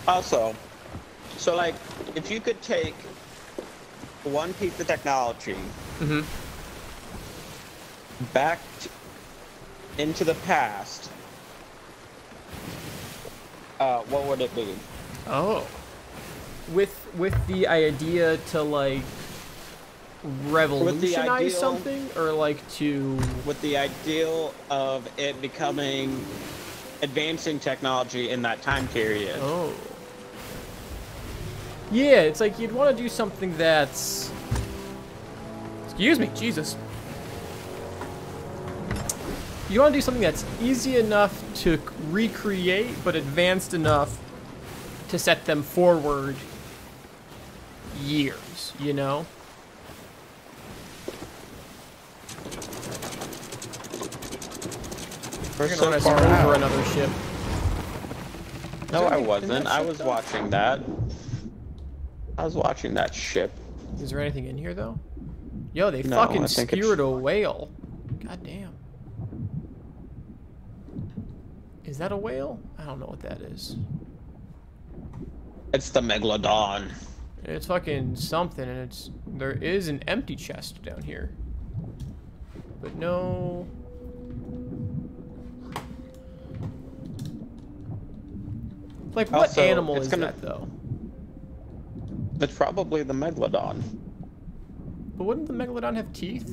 Also, so like, if you could take one piece of technology Mm-hmm. back into the past, what would it be? Oh. With the idea to like revolutionize ideal- something, or like to With the ideal of it becoming advancing technology in that time period. oh. Yeah, it's like you'd want to do something that's. Excuse me, Jesus. You want to do something that's easy enough to recreate, but advanced enough to set them forward years, you know? We're gonna run us over another ship. No, I anything in wasn't. that I ship, was though? watching that. I was watching that ship. Is there anything in here, though? Yo, they No, fucking I think it's- skewered a whale. God damn. Is that a whale? I don't know what that is. It's the Megalodon. It's fucking something, and it's... There is an empty chest down here. But no... Like, what Also, animal it's is gonna- that, though? It's probably the Megalodon. But wouldn't the Megalodon have teeth?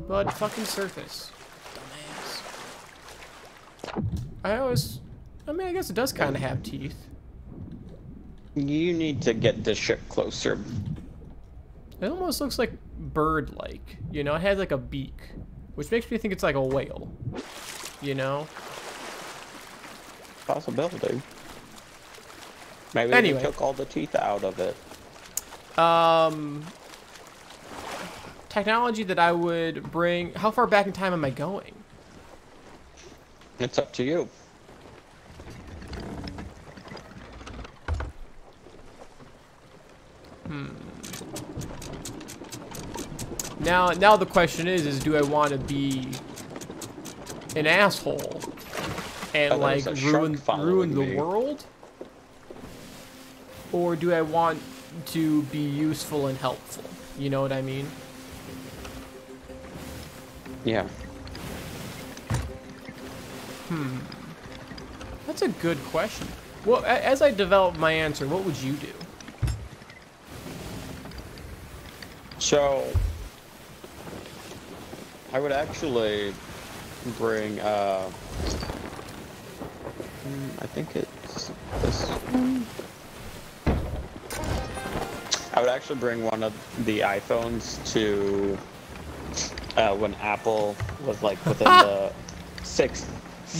But fucking surface. Dumbass. I mean, I guess it does kind of have teeth. You need to get this ship closer. It almost looks like bird-like. You know, it has like a beak. Which makes me think it's like a whale. You know? Possibility. Maybe Anyway. they took all the teeth out of it. Technology that I would bring... How far back in time am I going? It's up to you. Now the question is do I want to be an asshole and Oh, like there's a shark ruin following the me. world? Or do I want to be useful and helpful? You know what I mean? Yeah. That's a good question. Well, as I develop my answer, what would you do? So, I would actually bring, I think it's this. I would actually bring one of the iPhones to when Apple was like within the six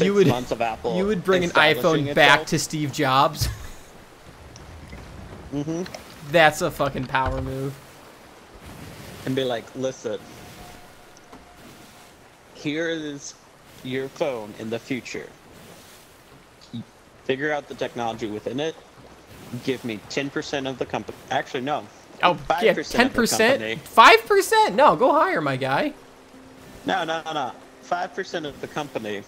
months of Apple. You would bring an establishing iPhone back itself. to Steve Jobs? Mm-hmm. That's a fucking power move. And be like, listen, here is your phone in the future. Figure out the technology within it. Give me 10% of the company. Actually, no. Oh, 5% yeah, of the 10%? company. 5%? No, go higher, my guy. No. 5% of the company.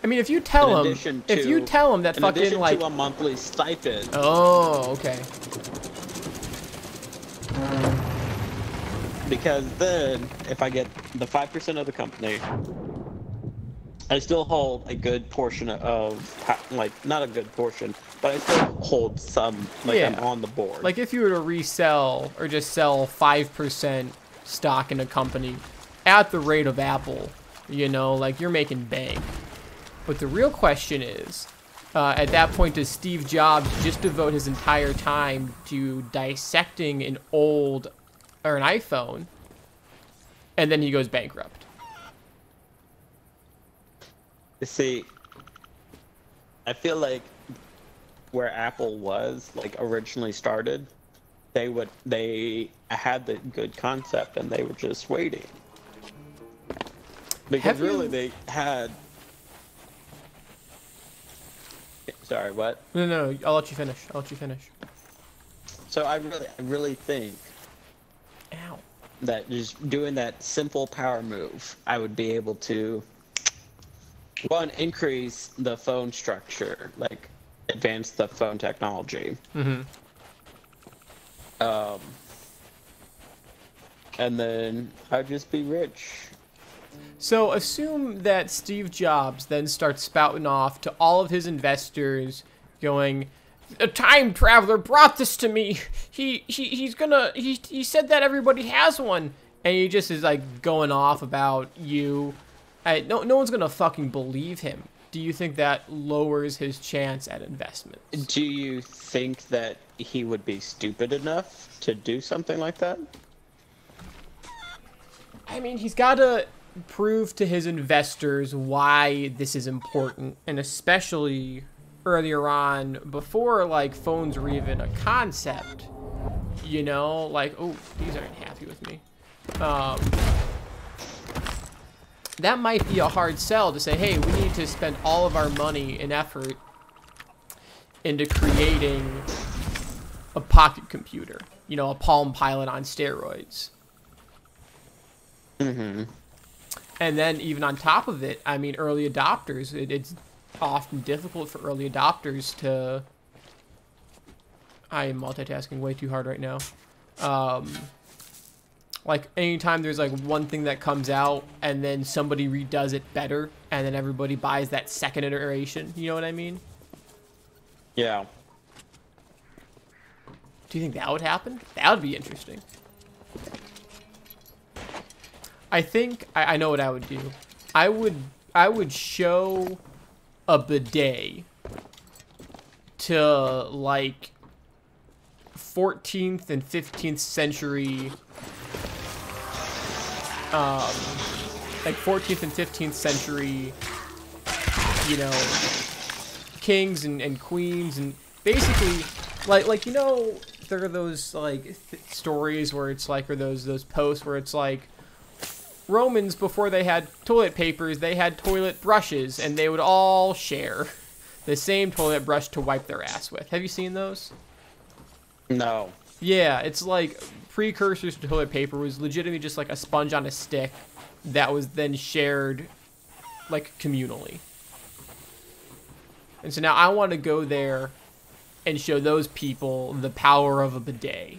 I mean, if you tell In him, addition if you to- tell him that In fucking addition like, to a monthly stipend. oh, okay. Because then, if I get the 5% of the company, I still hold a good portion of, like, not a good portion, but I still hold some, like, I'm Yeah. on the board. Like if you were to resell or just sell 5% stock in a company at the rate of Apple, you know, like you're making bank. But the real question is, at that point, does Steve Jobs just devote his entire time to dissecting an iPhone, and then he goes bankrupt? You see, I feel like where Apple was, like, originally started, they had the good concept and they were just waiting. Because Have you- really they had... Sorry, what? No, I'll let you finish. So I really think Ow. that just doing that simple power move, I would be able to, one, increase the phone structure, like advance the phone technology. Mm-hmm. And then I'd just be rich. So assume that Steve Jobs then starts spouting off to all of his investors, going, "A time traveler brought this to me. He said that everybody has one," and he just is like going off about you. No one's gonna fucking believe him. Do you think that lowers his chance at investments? Do you think that he would be stupid enough to do something like that? I mean, he's got to prove to his investors why this is important, and especially earlier on, before like phones were even a concept. You know, like, oh, these aren't happy with me. That might be a hard sell to say, hey, we need to spend all of our money and effort into creating a pocket computer. You know, a Palm Pilot on steroids. Mm-hmm. And then even on top of it, I mean, early adopters, it's often difficult for early adopters to... I am multitasking way too hard right now. Like, anytime there's, like, one thing that comes out, and then somebody redoes it better, and then everybody buys that second iteration, you know what I mean? Yeah. Do you think that would happen? That would be interesting. I think, I know what I would do. I would show a bidet to, like, 14th and 15th century... like 14th and 15th century, you know, kings and queens, and basically, like you know, there are those like stories where it's like, or those posts where it's like, Romans before they had toilet papers, they had toilet brushes, and they would all share the same toilet brush to wipe their ass with. Have you seen those? No. Yeah, it's like precursors to toilet paper was legitimately just like a sponge on a stick that was then shared like communally. And so now I want to go there and show those people the power of a bidet.